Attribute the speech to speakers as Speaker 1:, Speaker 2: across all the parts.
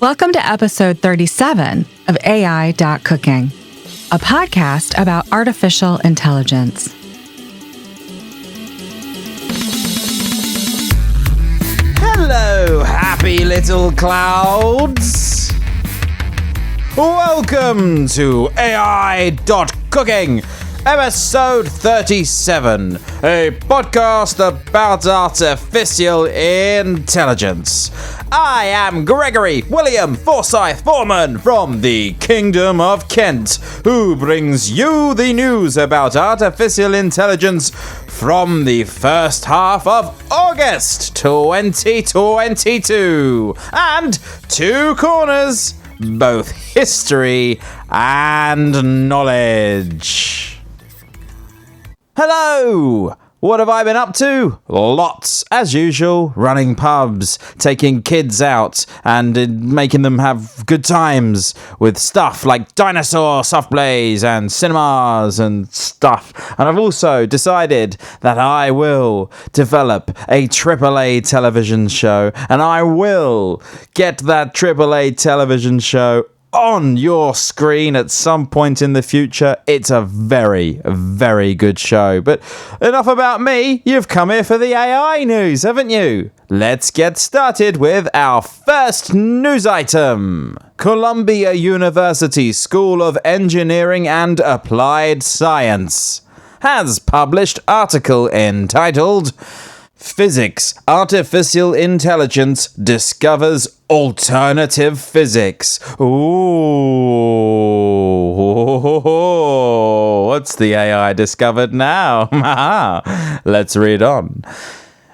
Speaker 1: Welcome to episode 37 of AI.cooking, a podcast about artificial intelligence.
Speaker 2: Hello, happy little clouds. Welcome to AI.cooking, episode 37, a podcast about artificial intelligence. I am Gregory William Forsyth Foreman from the Kingdom of Kent, who brings you the news about artificial intelligence from the first half of August 2022. And two corners, both history and knowledge. Hello! What have I been up to? Lots, as usual, running pubs, taking kids out, and making them have good times with stuff like dinosaur soft plays and cinemas and stuff. And I've also decided that I will develop a AAA television show, and I will get that AAA television show on your screen at some point in the future. It's a very, very good show. But enough about me. You've come here for the AI news, haven't you? Let's get started with our first news item. Columbia University School of Engineering and Applied Science has published article entitled Physics, Artificial Intelligence Discovers Alternative Physics. Ooh, what's the AI discovered now? Let's read on.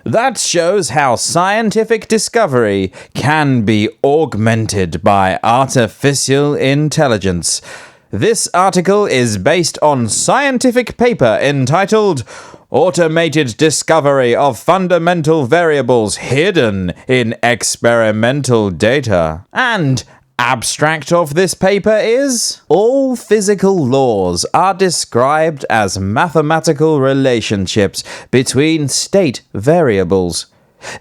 Speaker 2: That shows how scientific discovery can be augmented by artificial intelligence. This article is based on scientific paper entitled Automated Discovery of Fundamental Variables Hidden in Experimental Data. And abstract of this paper is, all physical laws are described as mathematical relationships between state variables.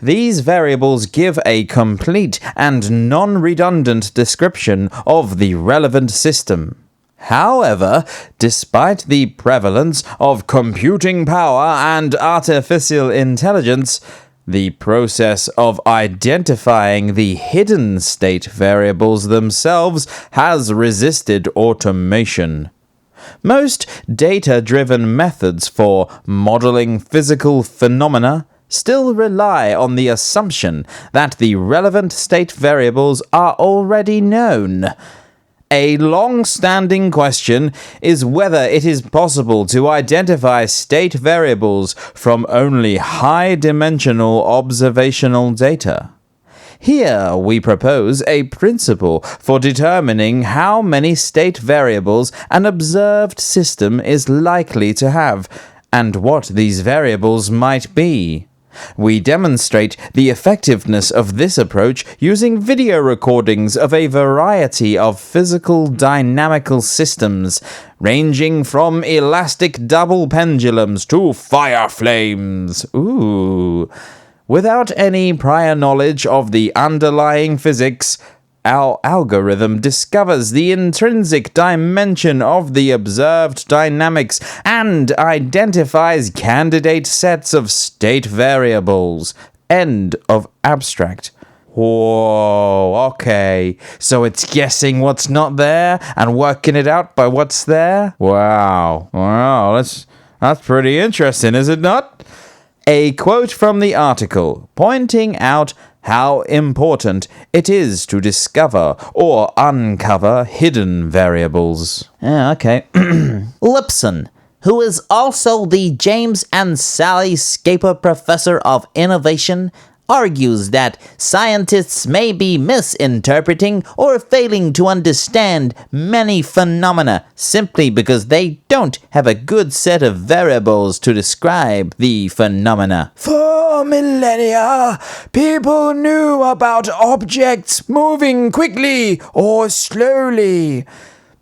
Speaker 2: These variables give a complete and non-redundant description of the relevant system. However, despite the prevalence of computing power and artificial intelligence, the process of identifying the hidden state variables themselves has resisted automation. Most data-driven methods for modeling physical phenomena still rely on the assumption that the relevant state variables are already known. A long-standing question is whether it is possible to identify state variables from only high-dimensional observational data. Here we propose a principle for determining how many state variables an observed system is likely to have, and what these variables might be. We demonstrate the effectiveness of this approach using video recordings of a variety of physical dynamical systems, ranging from elastic double pendulums to fire flames. Ooh. Without any prior knowledge of the underlying physics, our algorithm discovers the intrinsic dimension of the observed dynamics and identifies candidate sets of state variables. End of abstract. Whoa, okay. So it's guessing what's not there and working it out by what's there? Wow, that's pretty interesting, is it not? A quote from the article pointing out how important it is to discover or uncover hidden variables. Yeah, okay.
Speaker 3: Lipson, who is also the James and Sally Schaper Professor of Innovation, argues that scientists may be misinterpreting or failing to understand many phenomena simply because they don't have a good set of variables to describe the phenomena.
Speaker 2: For millennia, people knew about objects moving quickly or slowly.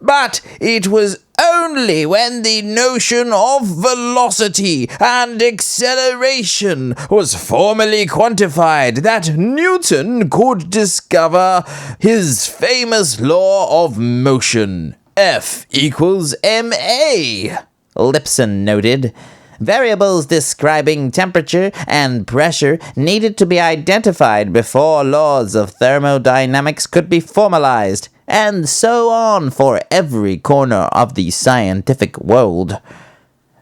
Speaker 2: But it was only when the notion of velocity and acceleration was formally quantified that Newton could discover his famous law of motion, F equals ma.
Speaker 3: Lipson noted. Variables describing temperature and pressure needed to be identified before laws of thermodynamics could be formalized, and so on for every corner of the scientific world.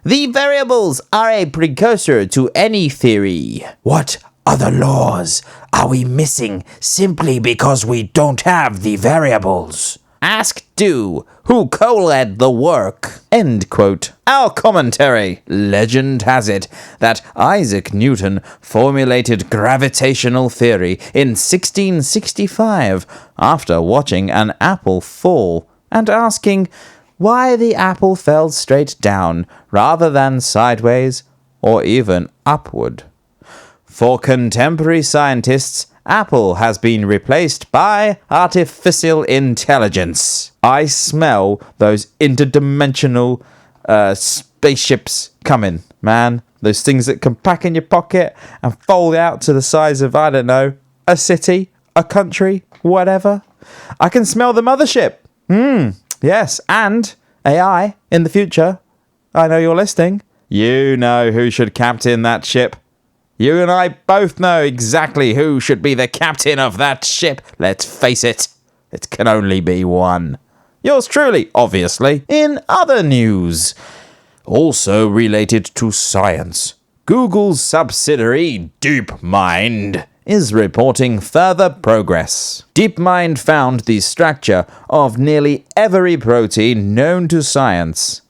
Speaker 3: The variables are a precursor to any theory.
Speaker 2: What other laws are we missing simply because we don't have the variables?
Speaker 3: Ask Do, who co-led the work.
Speaker 2: End quote. Our commentary. Legend has it that Isaac Newton formulated gravitational theory in 1665 after watching an apple fall and asking why the apple fell straight down rather than sideways or even upward. For contemporary scientists, Apple has been replaced by artificial intelligence. I smell those interdimensional spaceships coming, man. Those things that can pack in your pocket and fold out to the size of, I don't know, a city, a country, whatever. I can smell the mothership. Yes, and AI in the future. I know you're listening. You know who should captain that ship. You and I both know exactly who should be the captain of that ship. Let's face it, it can only be one. Yours truly, obviously. In other news, also related to science, Google's subsidiary DeepMind is reporting further progress. DeepMind found the structure of nearly every protein known to science.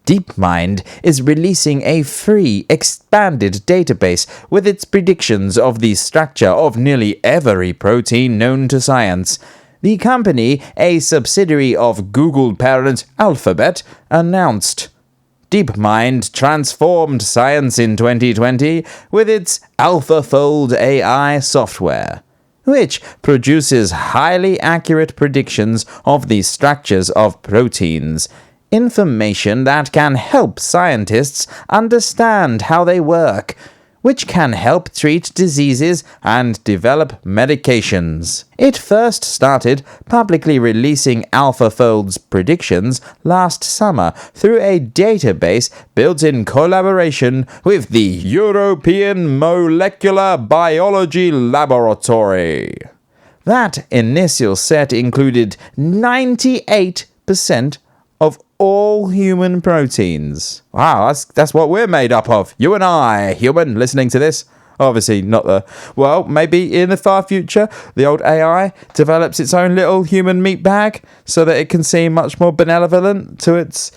Speaker 2: DeepMind is releasing a free, expanded database with its predictions of the structure of nearly every protein known to science. The company, a subsidiary of Google parent Alphabet, announced. DeepMind transformed science in 2020 with its AlphaFold AI software, which produces highly accurate predictions of the structures of proteins. Information that can help scientists understand how they work, which can help treat diseases and develop medications. It first started publicly releasing AlphaFold's predictions last summer through a database built in collaboration with the European Molecular Biology Laboratory. That initial set included 98% of all human proteins. Wow, that's what we're made up of. You and I, human, listening to this. Obviously not well, maybe in the far future, the old AI develops its own little human meat bag so that it can seem much more benevolent to its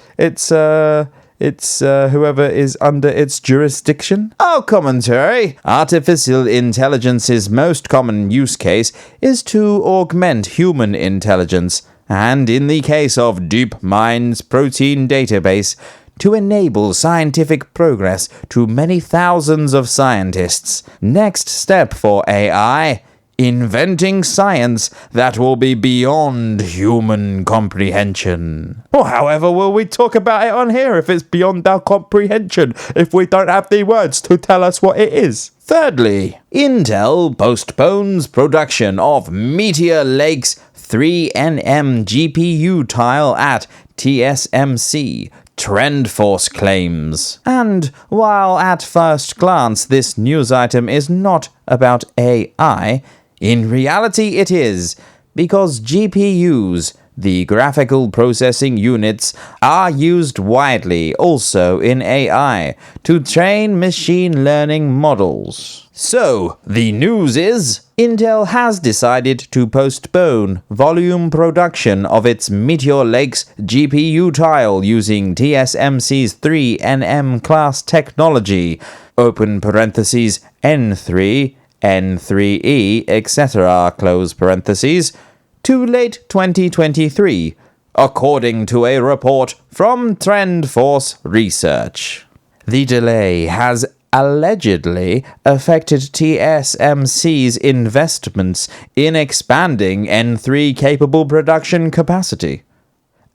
Speaker 2: whoever is under its jurisdiction. Our commentary. Artificial intelligence's most common use case is to augment human intelligence, and in the case of DeepMind's protein database, to enable scientific progress to many thousands of scientists. Next step for AI, inventing science that will be beyond human comprehension. Or however will we talk about it on here if it's beyond our comprehension, if we don't have the words to tell us what it is? Thirdly, Intel postpones production of Meteor Lake's 3nm GPU tile at TSMC, TrendForce claims. And while at first glance this news item is not about AI, in reality it is, because GPUs, the graphical processing units, are used widely also in AI to train machine learning models. So, the news is, Intel has decided to postpone volume production of its Meteor Lake's GPU tile using TSMC's 3nm class technology, open parentheses N3, N3E, etc., close parentheses, to late 2023, according to a report from TrendForce Research. The delay has allegedly affected TSMC's investments in expanding N3-capable production capacity.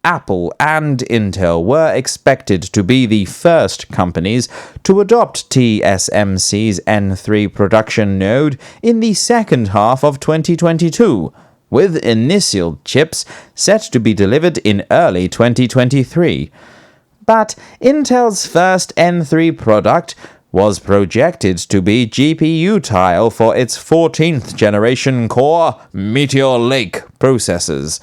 Speaker 2: Apple and Intel were expected to be the first companies to adopt TSMC's N3 production node in the second half of 2022, with initial chips set to be delivered in early 2023. But Intel's first N3 product was projected to be GPU tile for its 14th generation Core Meteor Lake processors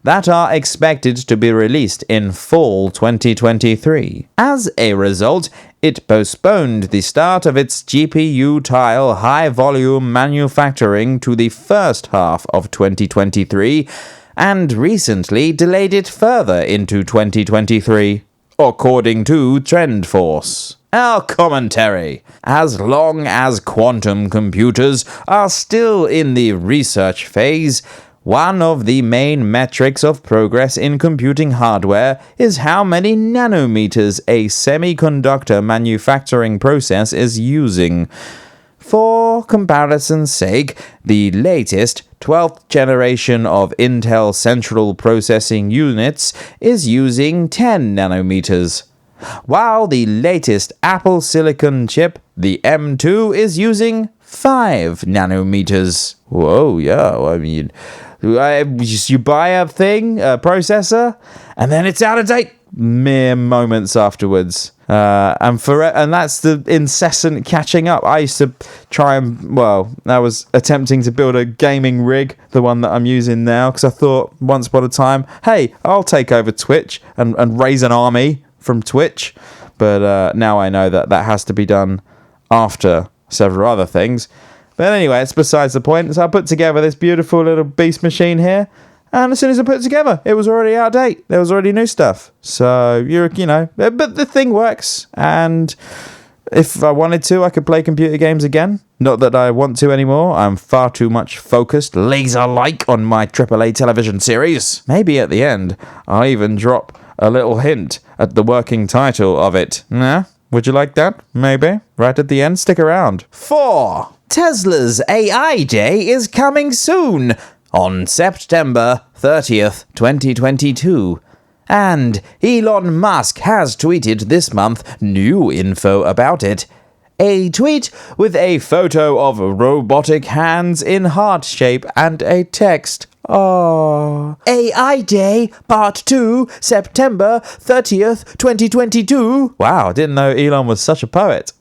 Speaker 2: that are expected to be released in fall 2023. As a result, it postponed the start of its GPU tile high-volume manufacturing to the first half of 2023 and recently delayed it further into 2023, according to TrendForce. Our commentary. As long as quantum computers are still in the research phase, one of the main metrics of progress in computing hardware is how many nanometers a semiconductor manufacturing process is using. For comparison's sake, the latest 12th generation of Intel Central Processing Units is using 10 nanometers, while the latest Apple Silicon chip, the M2, is using 5 nanometers. Whoa, yeah, I mean, you buy a processor, and then it's out of date mere moments afterwards. And that's the incessant catching up. I used to try and, I was attempting to build a gaming rig, the one that I'm using now, because I thought once upon a time, hey, I'll take over Twitch and raise an army from Twitch. But now I know that has to be done after several other things. But anyway, it's besides the point. So I put together this beautiful little beast machine here, and as soon as I put it together, it was already out of date. There was already new stuff. So, but the thing works, and if I wanted to, I could play computer games again. Not that I want to anymore. I'm far too much focused, laser-like, on my AAA television series. Maybe at the end, I'll even drop a little hint at the working title of it. Nah? Would you like that? Maybe. Right at the end? Stick around. 4. Tesla's AI Day is coming soon, on September 30th, 2022. And Elon Musk has tweeted this month new info about it. A tweet with a photo of robotic hands in heart shape and a text. Oh. AI Day, Part 2, September 30th, 2022. Wow, didn't know Elon was such a poet.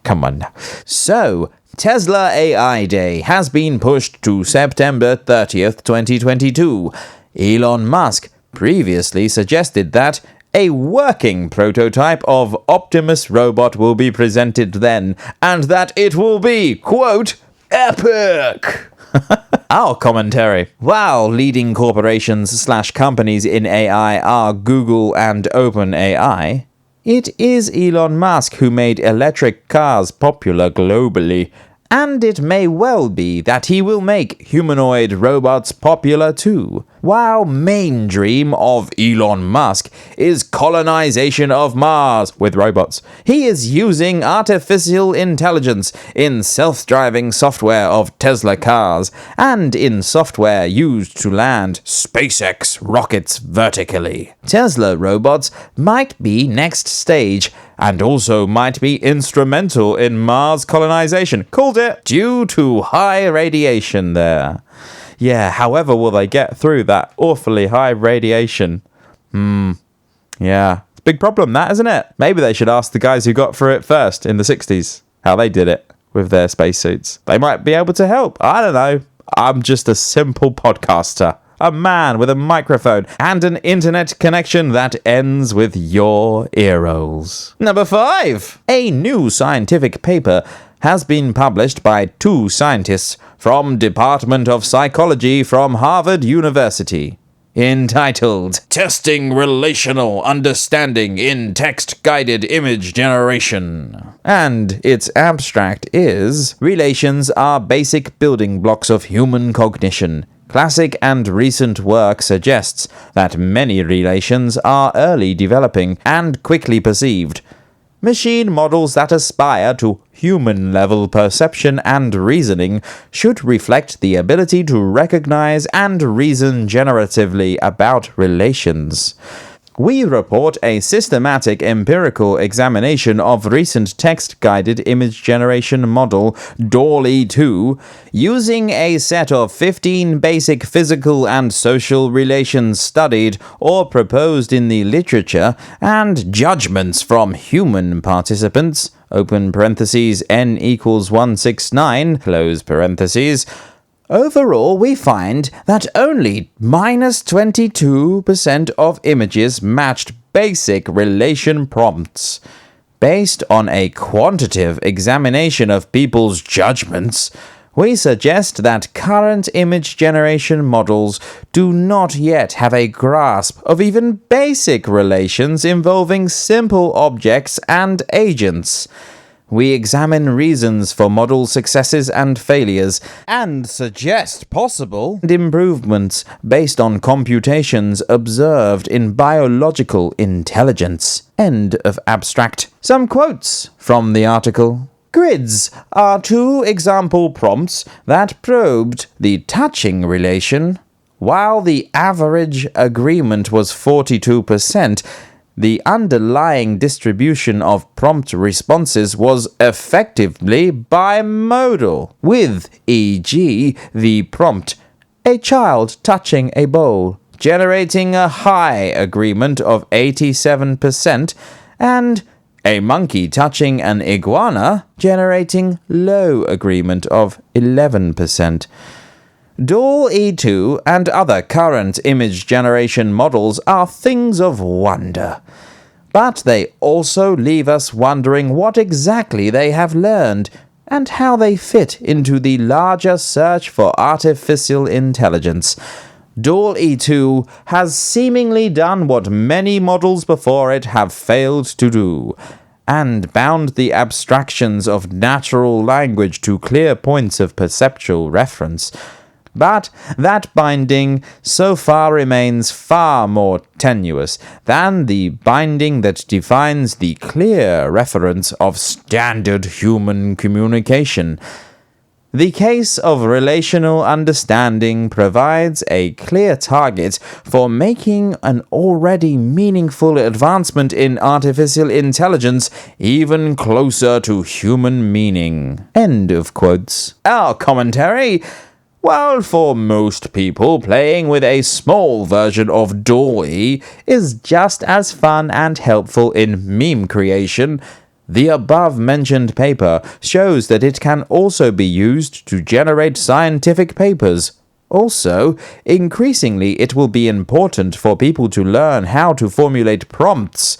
Speaker 2: Come on now. So, Tesla AI Day has been pushed to September 30th, 2022. Elon Musk previously suggested that a working prototype of Optimus robot will be presented then, and that it will be, quote, epic. Our commentary. While leading corporations/companies in AI are Google and OpenAI, it is Elon Musk who made electric cars popular globally, and it may well be that he will make humanoid robots popular too. While main dream of Elon Musk is colonization of Mars with robots, he is using artificial intelligence in self-driving software of Tesla cars and in software used to land SpaceX rockets vertically. Tesla robots might be next stage and also might be instrumental in Mars colonization. Called it, due to high radiation there. Yeah, however will they get through that awfully high radiation? Yeah, it's a big problem that, isn't it? Maybe they should ask the guys who got through it first in the 60s how they did it with their spacesuits. They might be able to help. I don't know. I'm just a simple podcaster. A man with a microphone and an internet connection that ends with your ear rolls. Number 5. A new scientific paper has been published by 2 scientists from Department of Psychology from Harvard University, entitled Testing Relational Understanding in Text-Guided Image Generation. And its abstract is, Relations are basic building blocks of human cognition. Classic and recent work suggests that many relations are early developing and quickly perceived. Machine models that aspire to human-level perception and reasoning should reflect the ability to recognize and reason generatively about relations. We report a systematic empirical examination of recent text-guided image generation model DALL-E 2 using a set of 15 basic physical and social relations studied or proposed in the literature and judgments from human participants, open parentheses n equals 169, close parentheses. Overall, we find that only -22% of images matched basic relation prompts. Based on a quantitative examination of people's judgments, we suggest that current image generation models do not yet have a grasp of even basic relations involving simple objects and agents. We examine reasons for model successes and failures, and suggest possible improvements based on computations observed in biological intelligence. End of abstract. Some quotes from the article. Grids are 2 example prompts that probed the touching relation. While the average agreement was 42%, the underlying distribution of prompt responses was effectively bimodal, with e.g. the prompt, a child touching a bowl, generating a high agreement of 87%, and a monkey touching an iguana, generating low agreement of 11%. DALL-E 2 and other current image generation models are things of wonder, but they also leave us wondering what exactly they have learned and how they fit into the larger search for artificial intelligence. DALL-E 2 has seemingly done what many models before it have failed to do, and bound the abstractions of natural language to clear points of perceptual reference. But that binding so far remains far more tenuous than the binding that defines the clear reference of standard human communication. The case of relational understanding provides a clear target for making an already meaningful advancement in artificial intelligence even closer to human meaning. End of quotes. Our commentary. While for most people, playing with a small version of DALL-E is just as fun and helpful in meme creation, the above-mentioned paper shows that it can also be used to generate scientific papers. Also, increasingly it will be important for people to learn how to formulate prompts.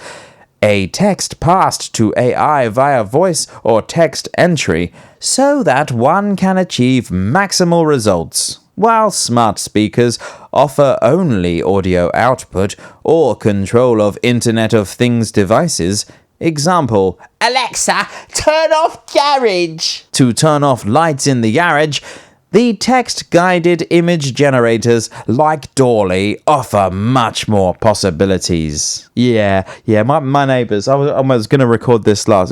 Speaker 2: A text passed to AI via voice or text entry, so that one can achieve maximal results. While smart speakers offer only audio output or control of Internet of Things devices, example, Alexa, turn off garage. To turn off lights in the garage, the text-guided image generators like DALL-E offer much more possibilities. Yeah, my neighbours, I was going to record this last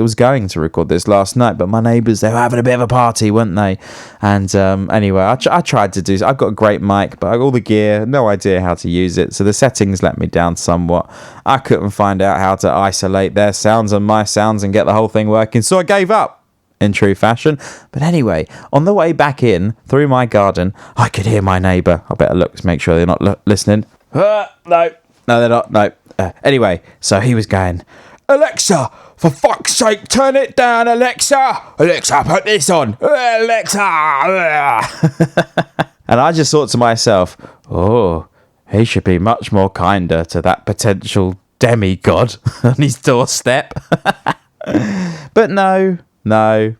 Speaker 2: night, but my neighbours, they were having a bit of a party, weren't they? And anyway, I tried to do, I've got a great mic, but all the gear, no idea how to use it, so the settings let me down somewhat. I couldn't find out how to isolate their sounds and my sounds and get the whole thing working, so I gave up. In true fashion. But anyway, on the way back in, through my garden, I could hear my neighbour. I better look to make sure they're not listening. No, they're not. No. Anyway, so he was going, Alexa, for fuck's sake, turn it down, Alexa. Alexa, put this on. Alexa. And I just thought to myself, oh, he should be much more kinder to that potential demigod on his doorstep. But no,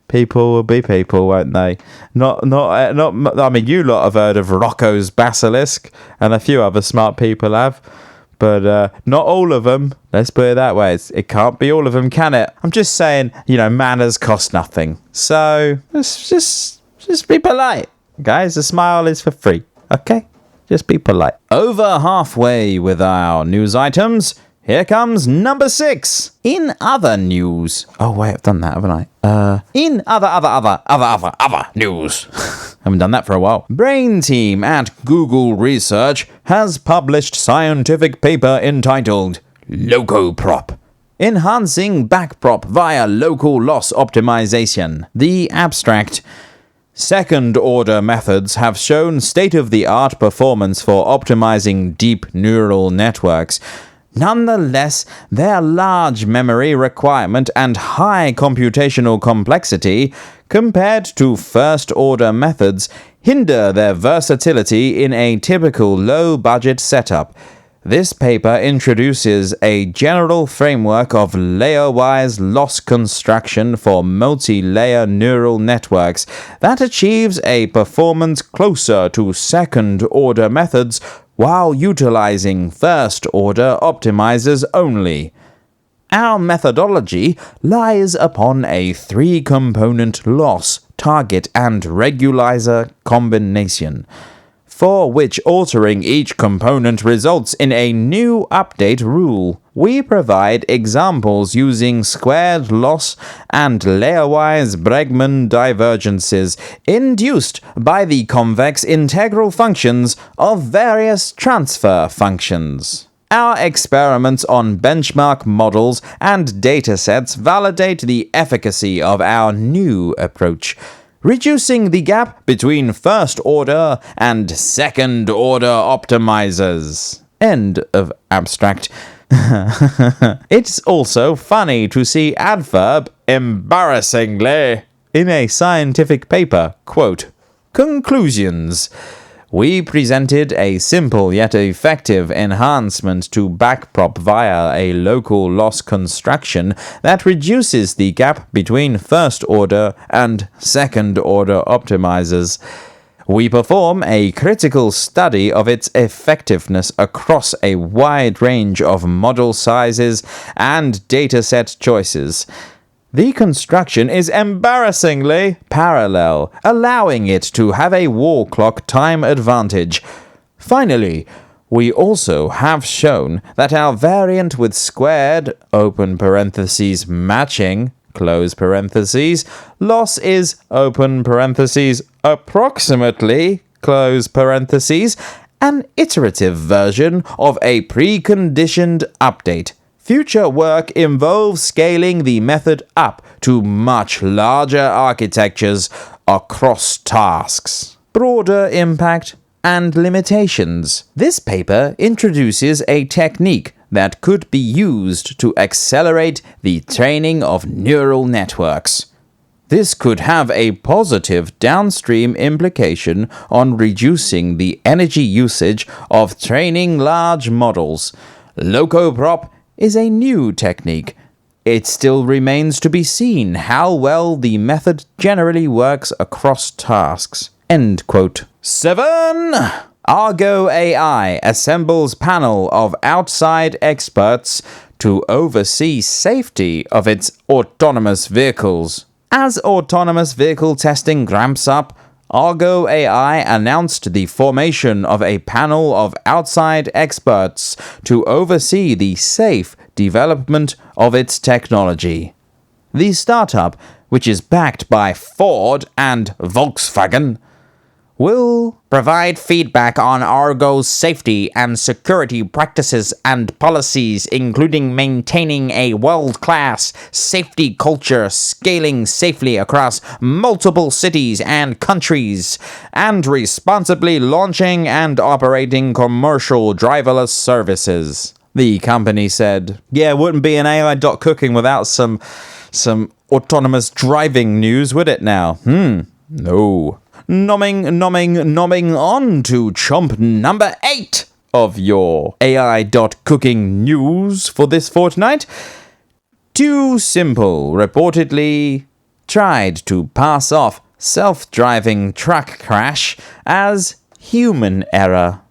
Speaker 2: people will be people, won't they? Not. I mean, you lot have heard of Rocco's Basilisk, and a few other smart people have, but not all of them. Let's put it that way. It can't be all of them, can it? I'm just saying, manners cost nothing. So let's just be polite, guys. A smile is for free. Okay, just be polite. Over halfway with our news items. Here comes number 6. In other news. Oh, wait, I've done that, haven't I? In other news. Haven't done that for a while. Brain team at Google Research has published scientific paper entitled LocoProp, Enhancing Backprop via Local Loss Optimization. The abstract: second-order methods have shown state-of-the-art performance for optimizing deep neural networks. Nonetheless, their large memory requirement and high computational complexity, compared to first-order methods, hinder their versatility in a typical low-budget setup. This paper introduces a general framework of layer-wise loss construction for multi-layer neural networks that achieves a performance closer to second-order methods while utilizing first-order optimizers only. Our methodology lies upon a 3-component loss, target, and regularizer combination, for which altering each component results in a new update rule. We provide examples using squared loss and layer-wise Bregman divergences induced by the convex integral functions of various transfer functions. Our experiments on benchmark models and datasets validate the efficacy of our new approach, reducing the gap between first-order and second-order optimizers. End of abstract. It's also funny to see adverb embarrassingly in a scientific paper. Quote, conclusions. We presented a simple yet effective enhancement to backprop via a local loss construction that reduces the gap between first-order and second-order optimizers. We perform a critical study of its effectiveness across a wide range of model sizes and dataset choices. The construction is embarrassingly parallel, allowing it to have a wall clock time advantage. Finally, we also have shown that our variant with squared (open parentheses) matching (close parentheses) loss is (open parentheses) approximately (close parentheses) an iterative version of a preconditioned update. Future work involves scaling the method up to much larger architectures across tasks. Broader impact and limitations. This paper introduces a technique that could be used to accelerate the training of neural networks. This could have a positive downstream implication on reducing the energy usage of training large models. LocoProp is a new technique. It still remains to be seen how well the method generally works across tasks. End quote. 7. Argo AI assembles panel of outside experts to oversee safety of its autonomous vehicles. As autonomous vehicle testing ramps up, Argo AI announced the formation of a panel of outside experts to oversee the safe development of its technology. The startup, which is backed by Ford and Volkswagen, will provide feedback on Argo's safety and security practices and policies, including maintaining a world-class safety culture, scaling safely across multiple cities and countries, and responsibly launching and operating commercial driverless services. The company said, yeah, it wouldn't be an AI.cooking without some autonomous driving news, would it now? No. Nomming on to chomp number 8 of your AI.cooking news for this fortnight. Too Simple reportedly tried to pass off self-driving truck crash as human error.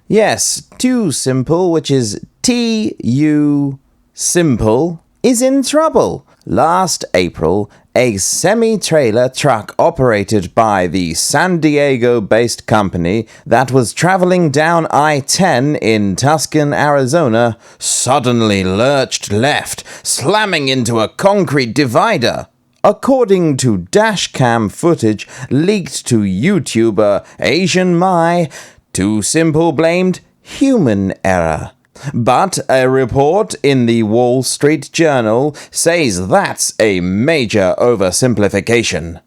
Speaker 2: Yes, Too Simple, which is T-U Simple, is in trouble. Last April, a semi-trailer truck operated by the San Diego-based company that was traveling down I-10 in Tucson, Arizona, suddenly lurched left, slamming into a concrete divider. According to dashcam footage leaked to YouTuber Asian Mai, Too Simple blamed human error. But a report in the Wall Street Journal says that's a major oversimplification.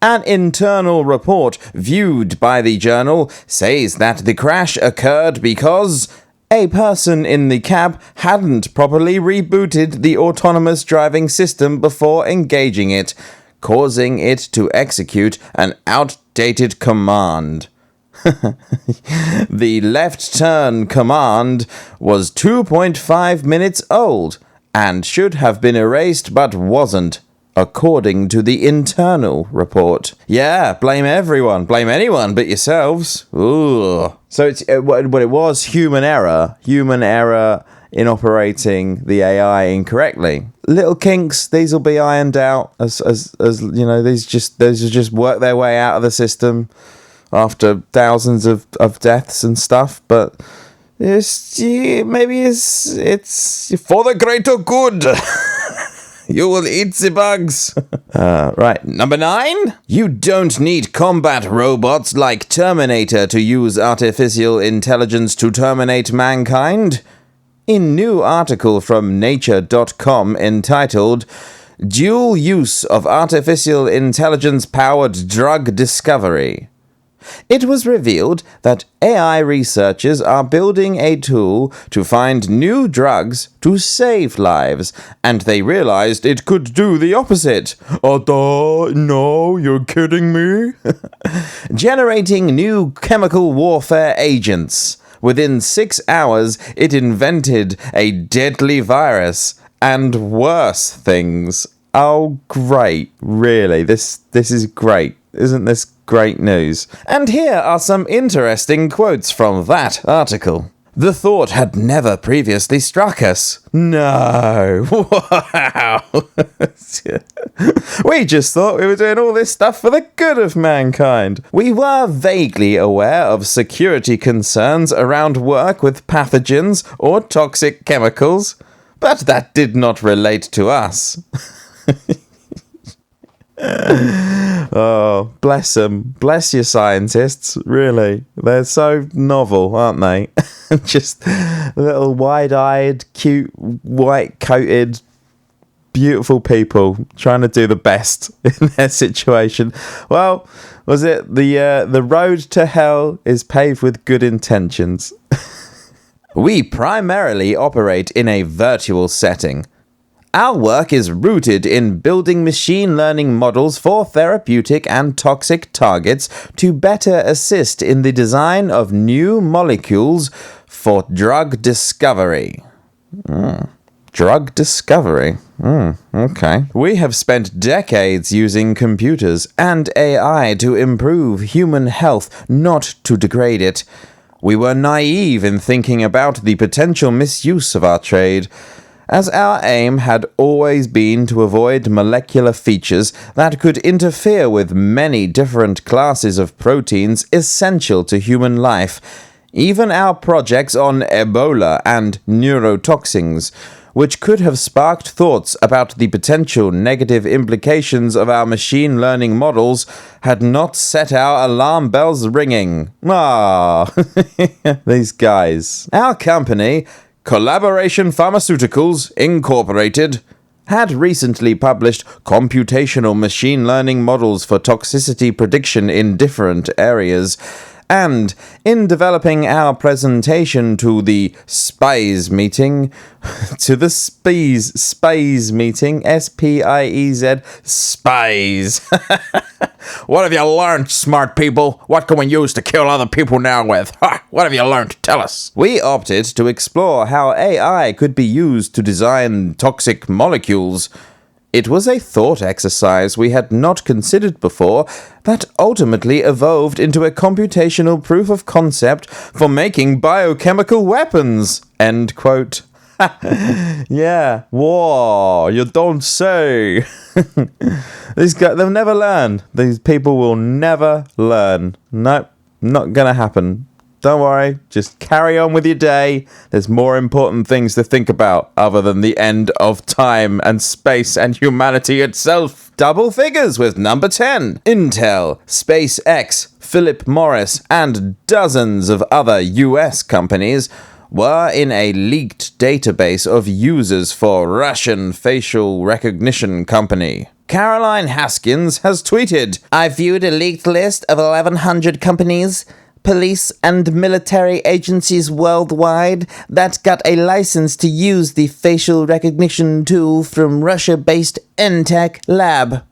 Speaker 2: An internal report viewed by the journal says that the crash occurred because a person in the cab hadn't properly rebooted the autonomous driving system before engaging it, causing it to execute an outdated command. The left turn command was 2.5 minutes old and should have been erased but wasn't, according to the internal report. Yeah, blame everyone. Blame anyone but yourselves. Ooh. So it's what it was, human error in operating the AI incorrectly. Little kinks, these will be ironed out as you know, these just work their way out of the system after thousands of deaths and stuff, but maybe it's for the greater good. You will eat the bugs. Right. Number 9. You don't need combat robots like Terminator to use artificial intelligence to terminate mankind. In new article from Nature.com entitled Dual Use of Artificial Intelligence-Powered Drug Discovery, it was revealed that AI researchers are building a tool to find new drugs to save lives, and they realized it could do the opposite. No, you're kidding me? Generating new chemical warfare agents. Within 6 hours, it invented a deadly virus and worse things. Oh, great. Really, this is great. Isn't this great news? And here are some interesting quotes from that article. The thought had never previously struck us. No. Wow. We just thought we were doing all this stuff for the good of mankind. We were vaguely aware of security concerns around work with pathogens or toxic chemicals, but that did not relate to us. Oh, bless them. Bless your scientists, really. They're so novel, aren't they? Just little wide-eyed, cute, white-coated, beautiful people trying to do the best in their situation. Well, was it the road to hell is paved with good intentions? We primarily operate in a virtual setting. Our work is rooted in building machine learning models for therapeutic and toxic targets to better assist in the design of new molecules for drug discovery. Drug discovery. Okay. We have spent decades using computers and AI to improve human health, not to degrade it. We were naive in thinking about the potential misuse of our trade, as our aim had always been to avoid molecular features that could interfere with many different classes of proteins essential to human life, even our projects on Ebola and neurotoxins, which could have sparked thoughts about the potential negative implications of our machine learning models, had not set our alarm bells ringing. These guys. Our company, Collaboration Pharmaceuticals, Incorporated, had recently published computational machine learning models for toxicity prediction in different areas, and in developing our presentation to the SPIES meeting, SPIES meeting, S-P-I-E-Z, SPIES. What have you learned, smart people? What can we use to kill other people now with? What have you learned? Tell us. We opted to explore how AI could be used to design toxic molecules. It was a thought exercise we had not considered before that ultimately evolved into a computational proof of concept for making biochemical weapons. End quote. Yeah. Whoa, you don't say. These guys, they'll never learn. These people will never learn. Nope, not gonna happen. Don't worry, just carry on with your day. There's more important things to think about other than the end of time and space and humanity itself. Double figures with number 10. Intel, SpaceX, Philip Morris, and dozens of other US companies were in a leaked database of users for Russian facial recognition company. Caroline Haskins has tweeted, "I viewed a leaked list of 1,100 companies, police and military agencies worldwide that got a license to use the facial recognition tool from Russia-based Entech Lab.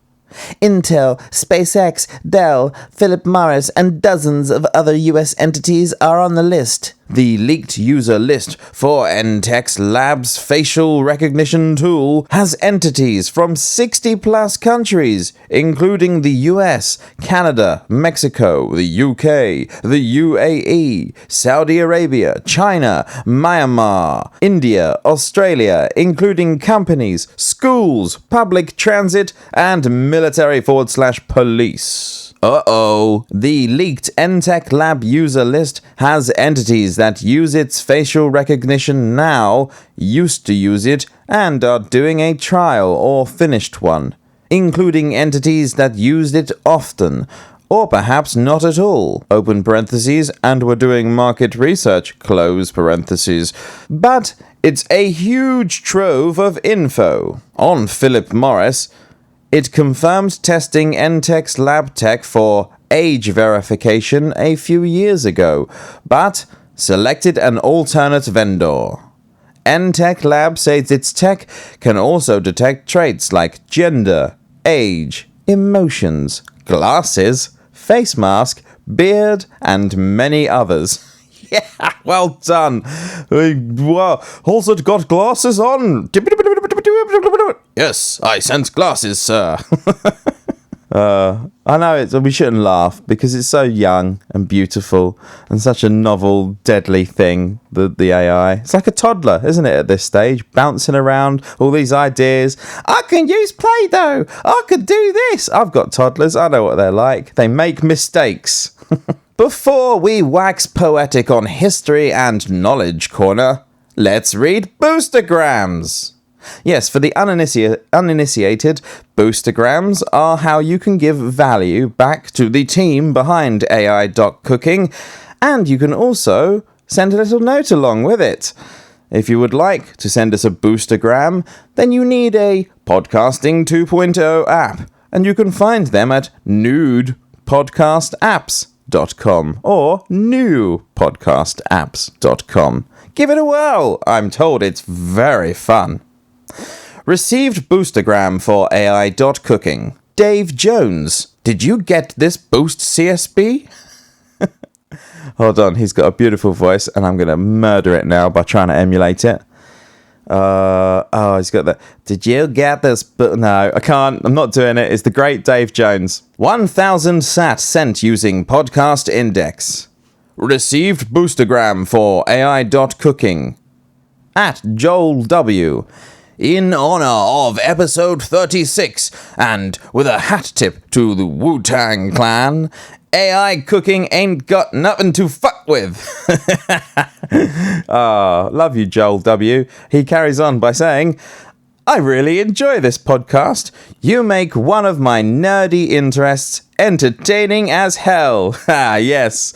Speaker 2: Intel, SpaceX, Dell, Philip Morris, and dozens of other US entities are on the list." The leaked user list for Entech Lab's facial recognition tool has entities from 60 plus countries, including the US, Canada, Mexico, the UK, the UAE, Saudi Arabia, China, Myanmar, India, Australia, including companies, schools, public transit, and military/police. Uh-oh. The leaked Entech Lab user list has entities that use its facial recognition now, used to use it, and are doing a trial or finished one, including entities that used it often, or perhaps not at all, open parentheses, and were doing market research, close parentheses. But it's a huge trove of info. On Philip Morris, it confirmed testing Entech's lab tech for age verification a few years ago, but selected an alternate vendor. Entech Lab says its tech can also detect traits like gender, age, emotions, glasses, face mask, beard, and many others. Yeah, well done. Wow, also got glasses on. Yes, I sense glasses, sir. I know we shouldn't laugh because it's so young and beautiful and such a novel, deadly thing, the AI. It's like a toddler, isn't it, at this stage? Bouncing around, all these ideas. I can use Play-Doh. I could do this. I've got toddlers. I know what they're like. They make mistakes. Before we wax poetic on History and Knowledge Corner, let's read boostergrams. Yes, for the uninitiated, boostergrams are how you can give value back to the team behind AI.cooking, and you can also send a little note along with it. If you would like to send us a boostergram, then you need a Podcasting 2.0 app, and you can find them at nudepodcastapps.com or newpodcastapps.com. Give it a whirl. I'm told it's very fun. Received boostergram for AI.cooking. Dave Jones. Did you get this boost CSB? Hold on, he's got a beautiful voice and I'm going to murder it now by trying to emulate it. He's got that. Did you get this? But no, I can't. I'm not doing it. It's the great Dave Jones. 1,000 sat sent using Podcast Index. Received boostergram for AI.cooking. At Joel W. In honor of episode 36, and with a hat tip to the Wu-Tang Clan, AI cooking ain't got nothing to fuck with. Love you, Joel W. He carries on by saying, I really enjoy this podcast. You make one of my nerdy interests entertaining as hell. Yes,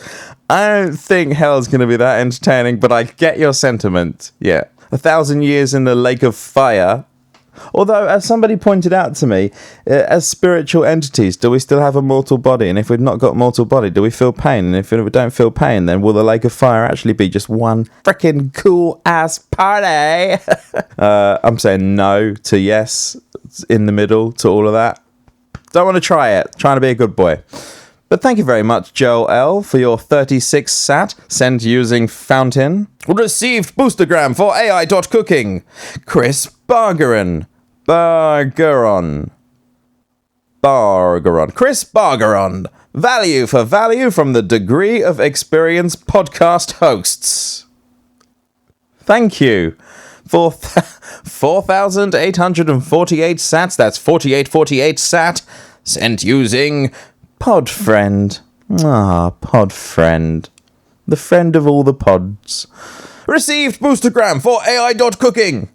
Speaker 2: I don't think hell's going to be that entertaining, but I get your sentiment. Yeah. 1,000 years in the lake of fire. Although, as somebody pointed out to me, as spiritual entities, do we still have a mortal body? And if we've not got mortal body, do we feel pain? And if we don't feel pain, then will the lake of fire actually be just one freaking cool-ass party? I'm saying no to yes, in the middle to all of that. Don't want to try it. Trying to be a good boy. But thank you very much, Joel L., for your 36 sat sent using Fountain. Received boostergram for AI.cooking. Chris Bargeron. Chris Bargeron. Value for value from the Degree of Experience podcast hosts. Thank you 4,848 sats, that's 4848 sat, sent using Podfriend. Podfriend. The friend of all the pods. Received boostergram for AI.cooking.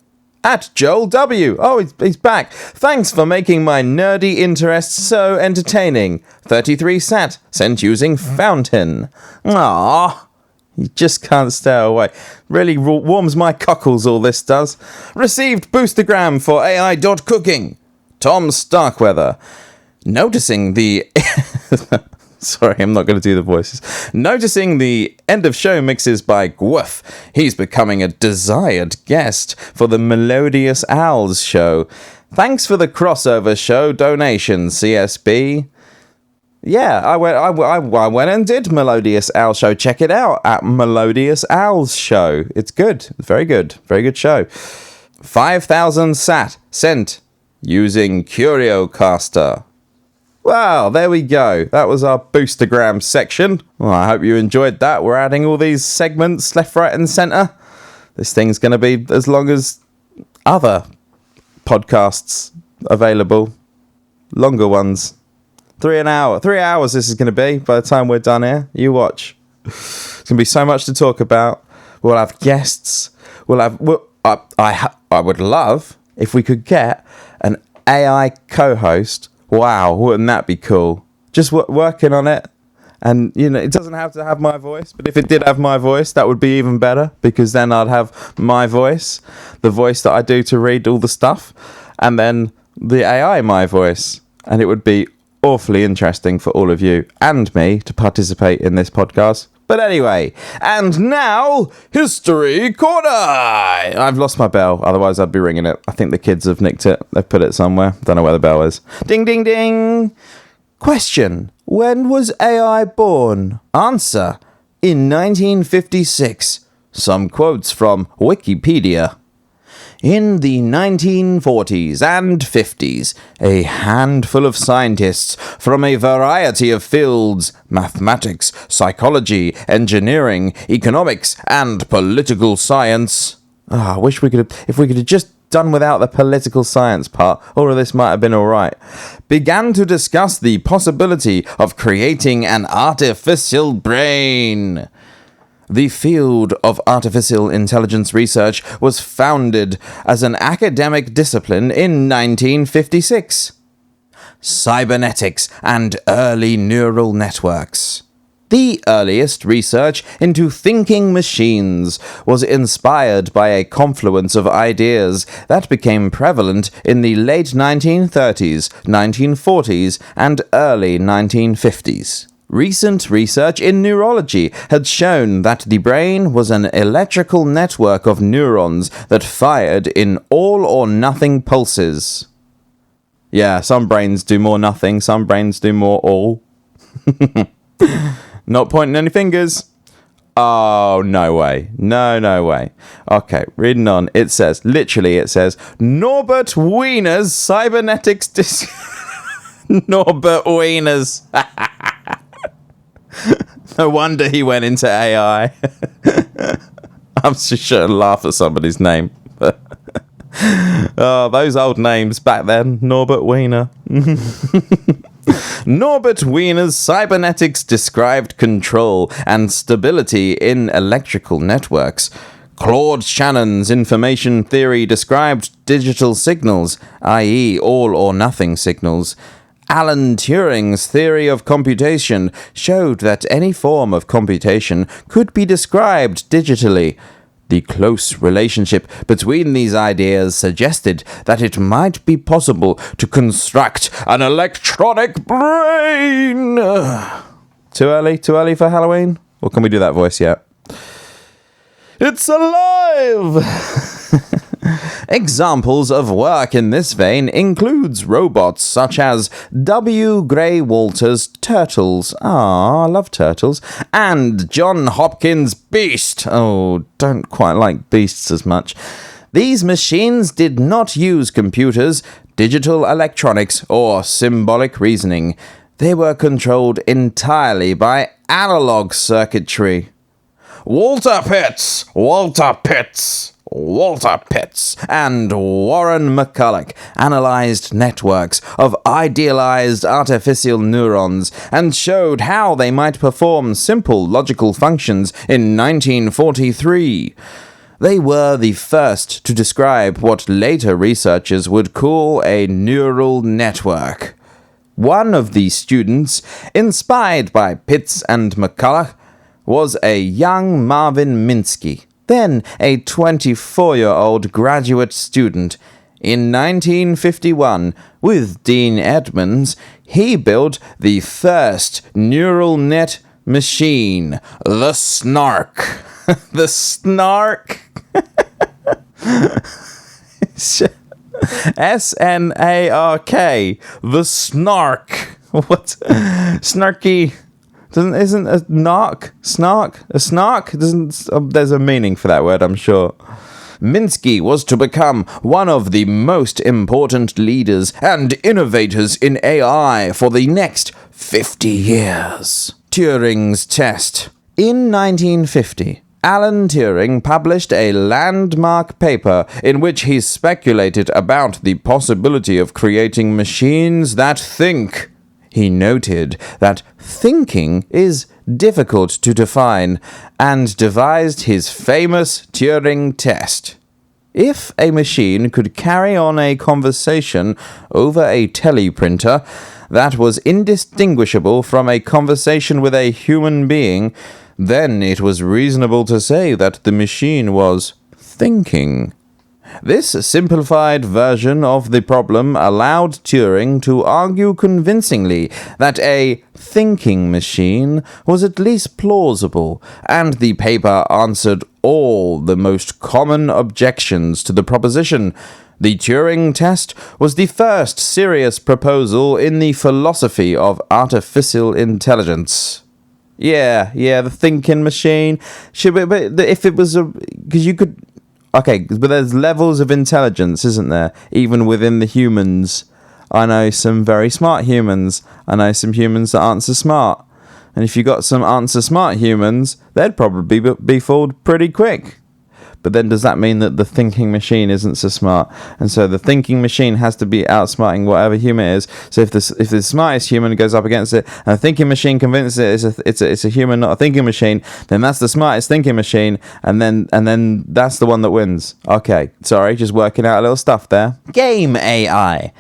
Speaker 2: At Joel W. Oh, he's back. Thanks for making my nerdy interests so entertaining. 33 sat, sent using Fountain. You just can't stay away. Really warms my cockles, all this does. Received boostergram for AI.cooking. Tom Starkweather. Noticing the... Sorry, I'm not going to do the voices. Noticing the end of show mixes by Gwoof, he's becoming a desired guest for the Melodious Owls show. Thanks for the crossover show donation, CSB. Yeah, I went and did Melodious Owl show. Check it out at Melodious Owls show. It's good. Very good. Very good show. 5,000 sat sent using CurioCaster. Wow, there we go. That was our boostergram section. Well, I hope you enjoyed that. We're adding all these segments left, right, and centre. This thing's going to be as long as other podcasts available. Longer ones. 3 an hour. 3 hours this is going to be by the time we're done here. You watch. It's going to be so much to talk about. We'll have guests. I would love if we could get an AI co-host. Wow, wouldn't that be cool? Just working on it. And, it doesn't have to have my voice, but if it did have my voice, that would be even better, because then I'd have my voice, the voice that I do to read all the stuff, and then the AI my voice. And it would be awfully interesting for all of you and me to participate in this podcast. But anyway, and now, History Corner! I've lost my bell, otherwise I'd be ringing it. I think the kids have nicked it. They've put it somewhere. Don't know where the bell is. Ding, ding, ding! Question. When was AI born? Answer. In 1956. Some quotes from Wikipedia. In the 1940s and 50s, a handful of scientists from a variety of fields, mathematics, psychology, engineering, economics, and political science. I wish if we could have just done without the political science part, all of this might have been alright, began to discuss the possibility of creating an artificial brain. The field of artificial intelligence research was founded as an academic discipline in 1956. Cybernetics and early neural networks. The earliest research into thinking machines was inspired by a confluence of ideas that became prevalent in the late 1930s, 1940s, and early 1950s. Recent research in neurology had shown that the brain was an electrical network of neurons that fired in all or nothing pulses. Yeah, some brains do more nothing, some brains do more all. Not pointing any fingers. Oh, no way. No way. Okay, reading on. It says, Norbert Wiener's cybernetics Norbert Wiener's. No wonder he went into AI. I'm just sure to laugh at somebody's name. Oh, those old names back then. Norbert Wiener. Norbert Wiener's cybernetics described control and stability in electrical networks. Claude Shannon's information theory described digital signals, i.e. all or nothing signals. Alan Turing's theory of computation showed that any form of computation could be described digitally. The close relationship between these ideas suggested that it might be possible to construct an electronic brain. Too early? Too early for Halloween? Or can we do that voice yet? It's alive! Examples of work in this vein includes robots such as W. Gray Walter's Turtles. I love turtles. And John Hopkins' Beast. Oh, don't quite like beasts as much. These machines did not use computers, digital electronics, or symbolic reasoning. They were controlled entirely by analog circuitry. Walter Pitts! Walter Pitts and Warren McCulloch analyzed networks of idealized artificial neurons and showed how they might perform simple logical functions in 1943. They were the first to describe what later researchers would call a neural network. One of these students, inspired by Pitts and McCulloch, was a young Marvin Minsky, then a 24-year-old graduate student. In 1951, with Dean Edmonds, he built the first neural net machine, the Snark. The Snark. S-N-A-R-K. The Snark. What? Snarky. Isn't a snark? A snark? There's a meaning for that word, I'm sure. Minsky was to become one of the most important leaders and innovators in AI for the next 50 years. Turing's test. In 1950, Alan Turing published a landmark paper in which he speculated about the possibility of creating machines that think. He noted that thinking is difficult to define and devised his famous Turing test. If a machine could carry on a conversation over a teleprinter that was indistinguishable from a conversation with a human being, then it was reasonable to say that the machine was thinking. This simplified version of the problem allowed Turing to argue convincingly that a thinking machine was at least plausible, and the paper answered all the most common objections to the proposition. The Turing test was the first serious proposal in the philosophy of artificial intelligence. Yeah, the thinking machine. But if it was because you could. Okay, but there's levels of intelligence, isn't there? Even within the humans. I know some very smart humans. I know some humans that aren't so smart. And if you got some aren't so smart humans, they'd probably be fooled pretty quick. But then does that mean that the thinking machine isn't so smart? And so the thinking machine has to be outsmarting whatever human it is. So if the smartest human goes up against it, and the thinking machine convinces it it's a human, not a thinking machine, then that's the smartest thinking machine, and then that's the one that wins. Okay, sorry, just working out a little stuff there. Game AI.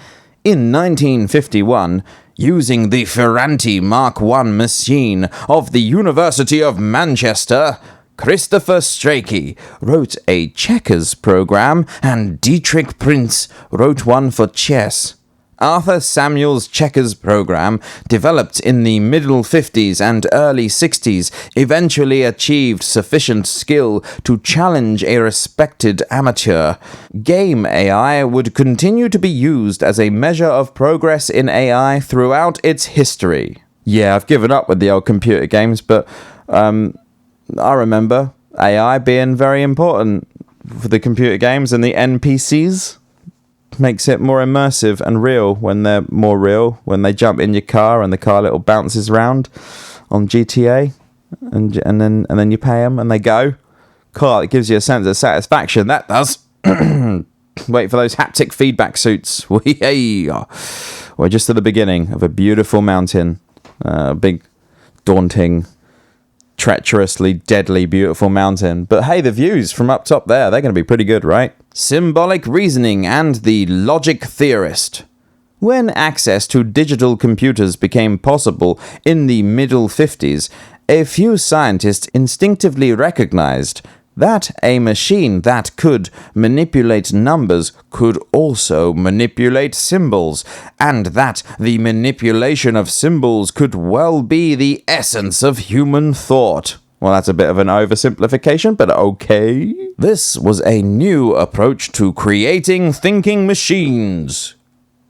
Speaker 2: In 1951, using the Ferranti Mark I machine of the University of Manchester, Christopher Strachey wrote a checkers program, and Dietrich Prinz wrote one for chess. Arthur Samuel's checkers program, developed in the middle 50s and early 60s, eventually achieved sufficient skill to challenge a respected amateur. Game AI would continue to be used as a measure of progress in AI throughout its history. Yeah, I've given up with the old computer games, but I remember AI being very important for the computer games, and the NPCs makes it more immersive and real when they're more real, when they jump in your car and the car little bounces around on GTA, and then you pay them and they go. Cool, it gives you a sense of satisfaction, that does. Wait for those haptic feedback suits. We're just at the beginning of a beautiful mountain, big, daunting, treacherously, deadly, beautiful mountain. But hey, the views from up top there, they're going to be pretty good, right? Symbolic reasoning and the logic theorist. When access to digital computers became possible in the middle 50s, a few scientists instinctively recognized that a machine that could manipulate numbers could also manipulate symbols, and that the manipulation of symbols could well be the essence of human thought. Well, that's a bit of an oversimplification, but okay. This was a new approach to creating thinking machines.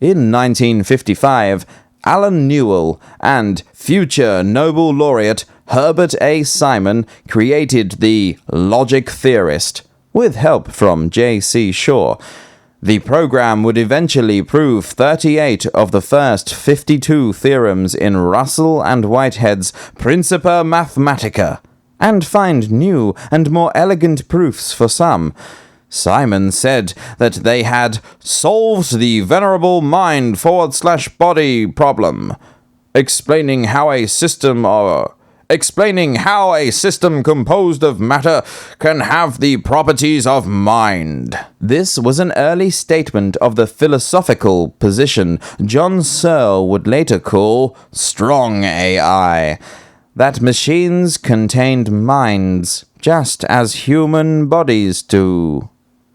Speaker 2: In 1955, Alan Newell and future Nobel laureate Herbert A. Simon created the logic theorist, with help from J.C. Shaw. The program would eventually prove 38 of the first 52 theorems in Russell and Whitehead's Principia Mathematica, and find new and more elegant proofs for some. Simon said that they had solved the venerable mind/body problem, explaining how a system composed of matter can have the properties of mind. This was an early statement of the philosophical position John Searle would later call strong AI, that machines contained minds just as human bodies do.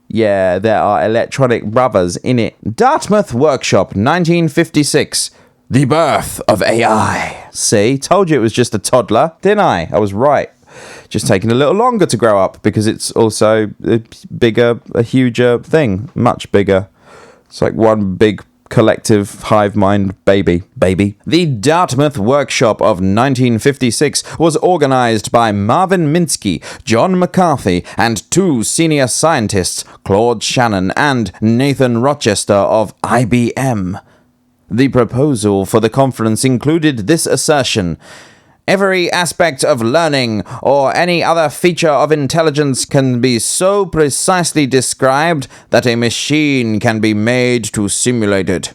Speaker 2: Yeah, there are electronic brothers in it. Dartmouth Workshop, 1956. The birth of AI. See, told you it was just a toddler, didn't I? I was right. Just taking a little longer to grow up because it's also a huger thing. Much bigger. It's like one big collective hive mind baby. The Dartmouth Workshop of 1956 was organized by Marvin Minsky, John McCarthy, and two senior scientists, Claude Shannon and Nathan Rochester of IBM. The proposal for the conference included this assertion: every aspect of learning or any other feature of intelligence can be so precisely described that a machine can be made to simulate it.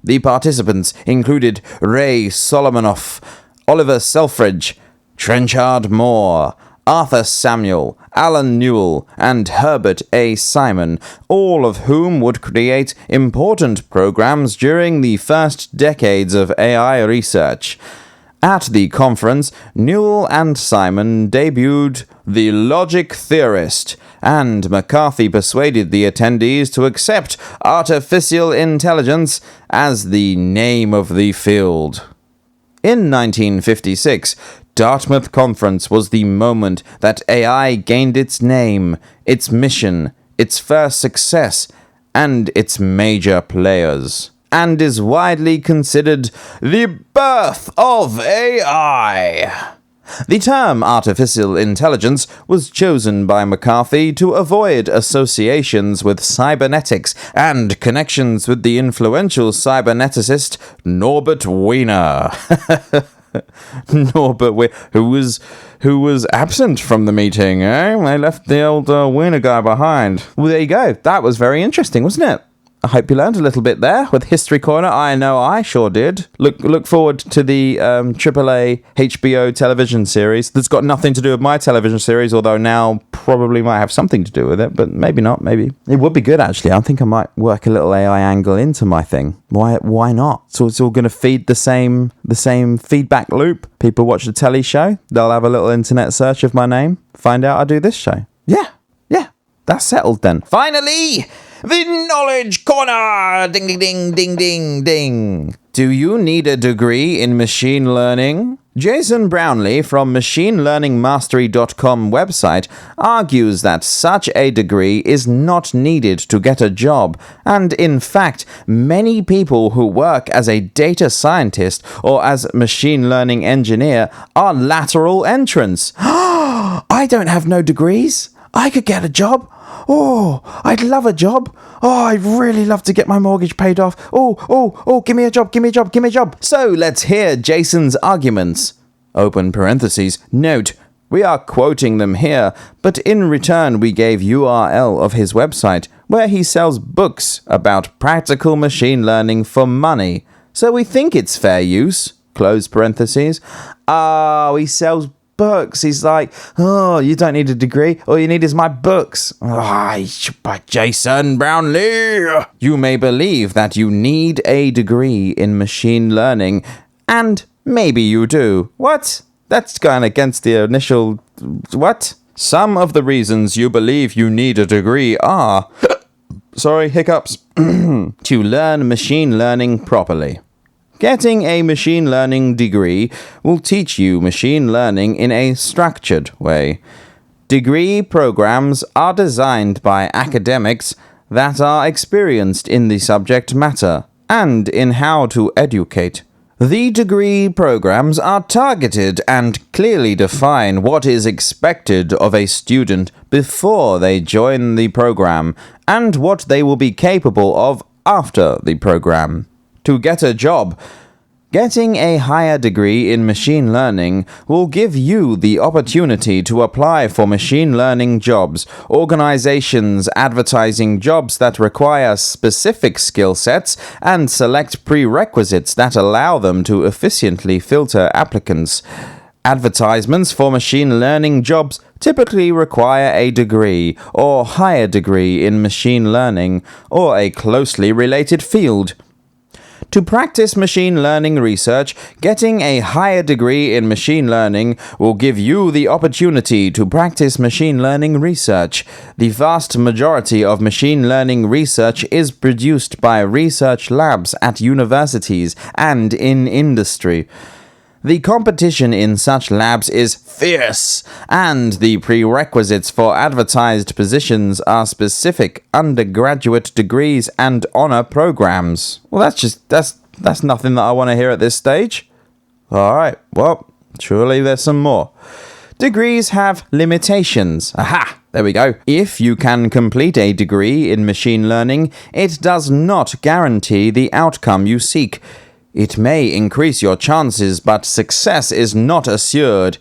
Speaker 2: The participants included Ray Solomonoff, Oliver Selfridge, Trenchard Moore, Arthur Samuel, Alan Newell, and Herbert A. Simon, all of whom would create important programs during the first decades of AI research. At the conference, Newell and Simon debuted The Logic Theorist, and McCarthy persuaded the attendees to accept artificial intelligence as the name of the field. In 1956, Dartmouth Conference was the moment that AI gained its name, its mission, its first success, and its major players, and is widely considered the birth of AI. The term artificial intelligence was chosen by McCarthy to avoid associations with cybernetics and connections with the influential cyberneticist Norbert Wiener. who was absent from the meeting, eh? They left the old Wiener guy behind. Well, there you go. That was very interesting, wasn't it? I hope you learned a little bit there with History Corner. I know I sure did. Look forward to the AAA HBO television series that's got nothing to do with my television series, although now probably might have something to do with it, but maybe not, maybe. It would be good, actually. I think I might work a little AI angle into my thing. Why not? So it's all going to feed the same feedback loop. People watch the telly show, they'll have a little internet search of my name, find out I do this show. Yeah, that's settled then. Finally! The Knowledge Corner! Ding, ding, ding, ding, ding, ding. Do you need a degree in machine learning? Jason Brownlee from MachineLearningMastery.com website argues that such a degree is not needed to get a job, and in fact, many people who work as a data scientist or as machine learning engineer are lateral entrants. I don't have no degrees. I could get a job. Oh, I'd love a job. Oh, I'd really love to get my mortgage paid off. Oh, give me a job. So let's hear Jason's arguments. Open parentheses. Note, we are quoting them here, but in return we gave URL of his website, where he sells books about practical machine learning for money. So we think it's fair use. Close parentheses. He sells books. He's like, oh, you don't need a degree. All you need is my books. By Jason Brownlee. You may believe that you need a degree in machine learning, and maybe you do. What? That's going against the initial... What? Some of the reasons you believe you need a degree are... Sorry, hiccups. To learn machine learning properly. Getting a machine learning degree will teach you machine learning in a structured way. Degree programs are designed by academics that are experienced in the subject matter and in how to educate. The degree programs are targeted and clearly define what is expected of a student before they join the program and what they will be capable of after the program. To get a job, Getting a higher degree in machine learning will give you the opportunity to apply for machine learning jobs, organizations advertising jobs that require specific skill sets, and select prerequisites that allow them to efficiently filter applicants. Advertisements for machine learning jobs typically require a degree or higher degree in machine learning or a closely related field. To practice machine learning research, getting a higher degree in machine learning will give you the opportunity to practice machine learning research. The vast majority of machine learning research is produced by research labs at universities and in industry. The competition in such labs is fierce, and the prerequisites for advertised positions are specific undergraduate degrees and honor programs. Well, that's nothing that I want to hear at this stage. Alright, well, surely there's some more. Degrees have limitations. Aha! There we go. If you can complete a degree in machine learning, it does not guarantee the outcome you seek. It may increase your chances, but success is not assured.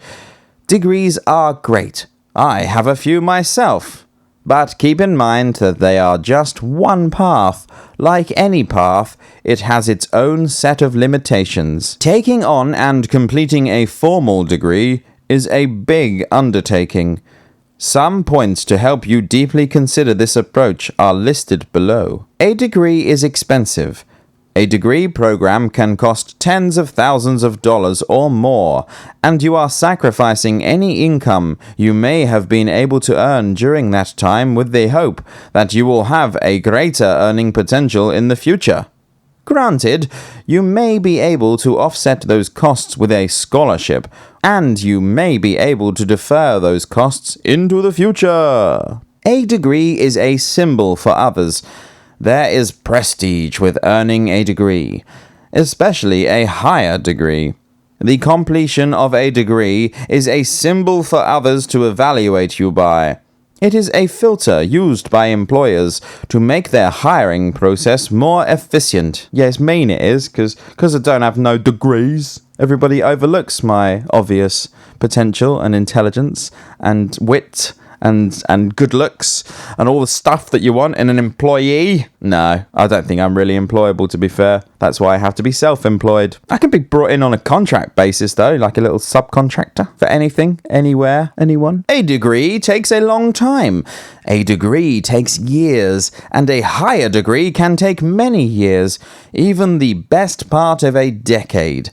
Speaker 2: Degrees are great. I have a few myself. But keep in mind that they are just one path. Like any path, it has its own set of limitations. Taking on and completing a formal degree is a big undertaking. Some points to help you deeply consider this approach are listed below. A degree is expensive. A degree program can cost tens of thousands of dollars or more, and you are sacrificing any income you may have been able to earn during that time with the hope that you will have a greater earning potential in the future. Granted, you may be able to offset those costs with a scholarship, and you may be able to defer those costs into the future. A degree is a symbol for others. There is prestige with earning a degree, especially a higher degree. The completion of a degree is a symbol for others to evaluate you by. It is a filter used by employers to make their hiring process more efficient. Yes, mean it is, because I don't have no degrees. Everybody overlooks my obvious potential and intelligence and wit and good looks and all the stuff that you want in an employee. No, I don't think I'm really employable, to be fair. That's why I have to be self-employed. I can be brought in on a contract basis, though, like a little subcontractor for anything, anywhere, anyone. A degree takes a long time. A degree takes years, and a higher degree can take many years, even the best part of a decade.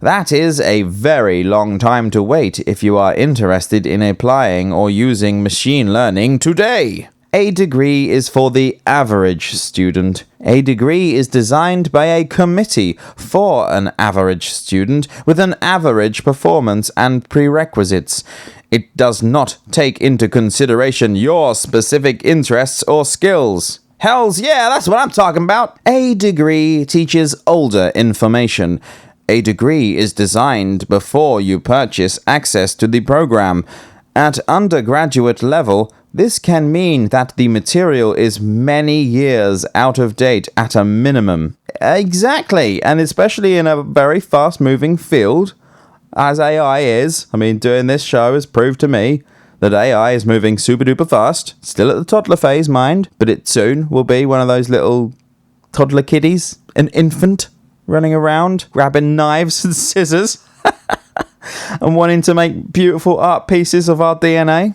Speaker 2: That is a very long time to wait if you are interested in applying or using machine learning today. A degree is for the average student. A degree is designed by a committee for an average student with an average performance and prerequisites. It does not take into consideration your specific interests or skills. Hells yeah, that's what I'm talking about. A degree teaches older information. A degree is designed before you purchase access to the program. At undergraduate level, this can mean that the material is many years out of date at a minimum. Exactly, and especially in a very fast-moving field, as AI is. I mean, doing this show has proved to me that AI is moving super-duper fast. Still at the toddler phase, mind, but it soon will be one of those little toddler kiddies, an infant, running around, grabbing knives and scissors, and wanting to make beautiful art pieces of our DNA.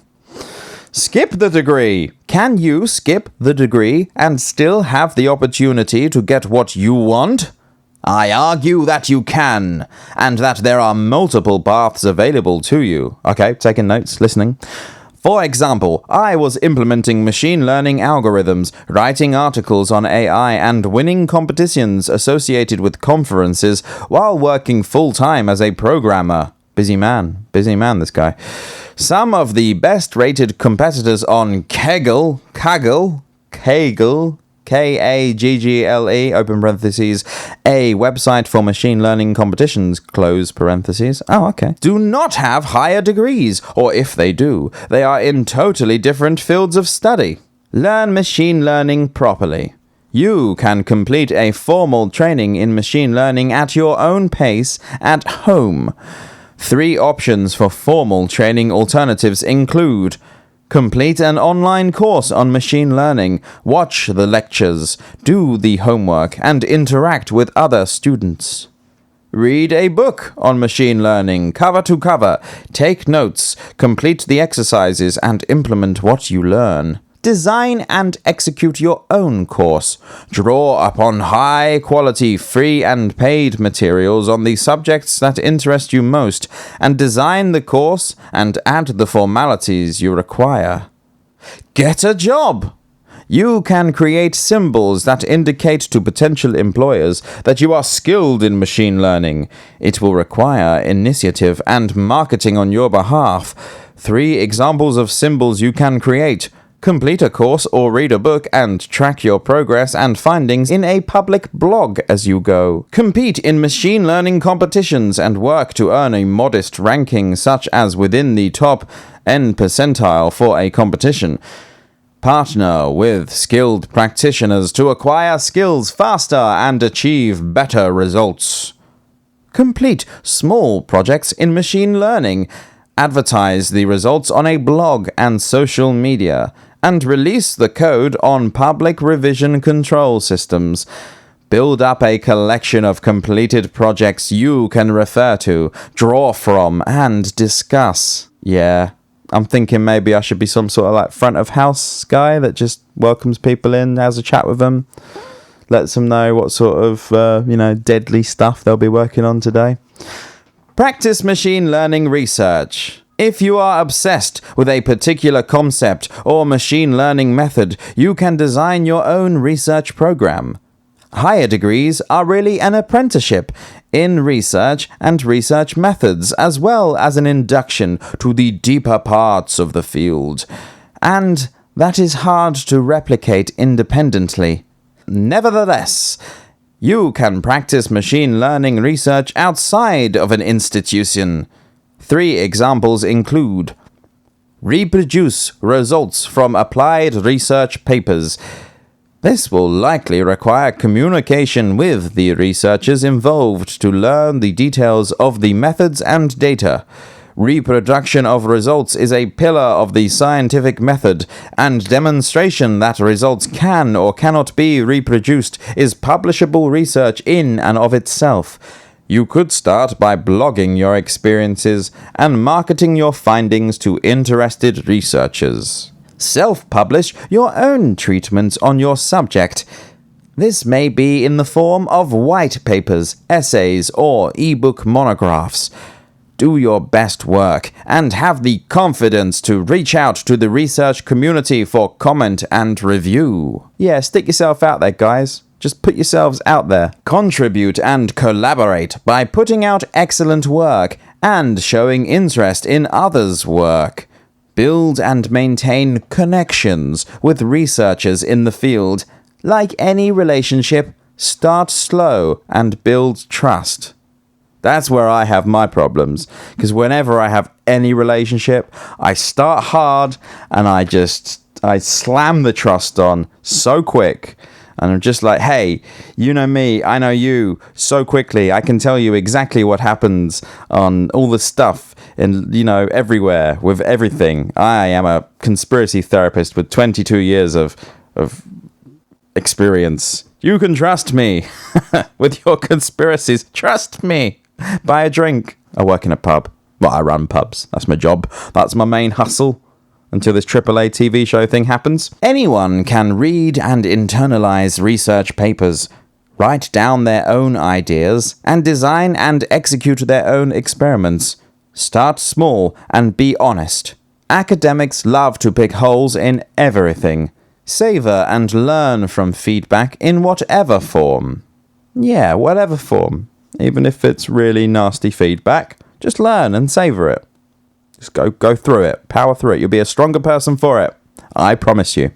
Speaker 2: Skip the degree. Can you skip the degree and still have the opportunity to get what you want? I argue that you can, and that there are multiple paths available to you. Okay, taking notes, listening. For example, I was implementing machine learning algorithms, writing articles on AI, and winning competitions associated with conferences while working full-time as a programmer. Busy man, this guy. Some of the best-rated competitors on Kaggle, Kaggle, open parentheses, a website for machine learning competitions, close parentheses. Oh, okay. Do not have higher degrees, or if they do, they are in totally different fields of study. Learn machine learning properly. You can complete a formal training in machine learning at your own pace at home. 3 options for formal training alternatives include: complete an online course on machine learning, watch the lectures, do the homework, and interact with other students. Read a book on machine learning, cover to cover, take notes, complete the exercises, and implement what you learn. Design and execute your own course. Draw upon high-quality free and paid materials on the subjects that interest you most, and design the course and add the formalities you require. Get a job! You can create symbols that indicate to potential employers that you are skilled in machine learning. It will require initiative and marketing on your behalf. 3 examples of symbols you can create: complete a course or read a book and track your progress and findings in a public blog as you go. Compete in machine learning competitions and work to earn a modest ranking, such as within the top N percentile for a competition. Partner with skilled practitioners to acquire skills faster and achieve better results. Complete small projects in machine learning. Advertise the results on a blog and social media, and release the code on public revision control systems. Build up a collection of completed projects you can refer to, draw from, and discuss. Yeah, I'm thinking maybe I should be some sort of like front of house guy that just welcomes people in, has a chat with them, lets them know what sort of, deadly stuff they'll be working on today. Practice machine learning research. If you are obsessed with a particular concept or machine learning method, you can design your own research program. Higher degrees are really an apprenticeship in research and research methods, as well as an induction to the deeper parts of the field. And that is hard to replicate independently. Nevertheless, you can practice machine learning research outside of an institution. 3 examples include: reproduce results from applied research papers. This will likely require communication with the researchers involved to learn the details of the methods and data. Reproduction of results is a pillar of the scientific method, and demonstration that results can or cannot be reproduced is publishable research in and of itself. You could start by blogging your experiences and marketing your findings to interested researchers. Self-publish your own treatments on your subject. This may be in the form of white papers, essays, or ebook monographs. Do your best work and have the confidence to reach out to the research community for comment and review. Yeah, stick yourself out there, guys. Just put yourselves out there. Contribute and collaborate by putting out excellent work and showing interest in others' work. Build and maintain connections with researchers in the field. Like any relationship, start slow and build trust. That's where I have my problems, because whenever I have any relationship, I start hard and I slam the trust on so quick. And I'm just like, hey, you know me, I know you so quickly. I can tell you exactly what happens on all the stuff and, everywhere with everything. I am a conspiracy therapist with 22 years of experience. You can trust me with your conspiracies. Trust me. Buy a drink. I work in a pub. Well, I run pubs. That's my job. That's my main hustle. Until this AAA TV show thing happens. Anyone can read and internalize research papers, write down their own ideas, and design and execute their own experiments. Start small and be honest. Academics love to pick holes in everything. Savor and learn from feedback in whatever form. Yeah, whatever form. Even if it's really nasty feedback, just learn and savor it. Just go through it. Power through it. You'll be a stronger person for it. I promise you.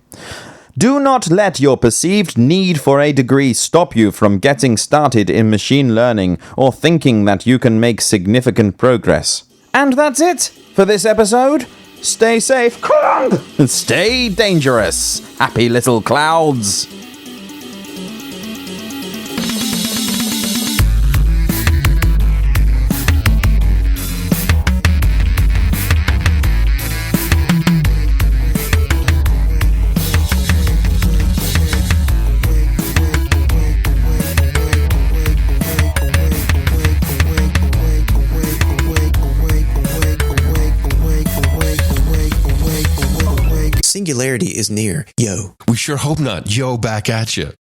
Speaker 2: Do not let your perceived need for a degree stop you from getting started in machine learning or thinking that you can make significant progress. And that's it for this episode. Stay safe. Stay dangerous. Happy little clouds.
Speaker 4: singularity is near. Yo.
Speaker 5: We sure hope not. Yo, back at you.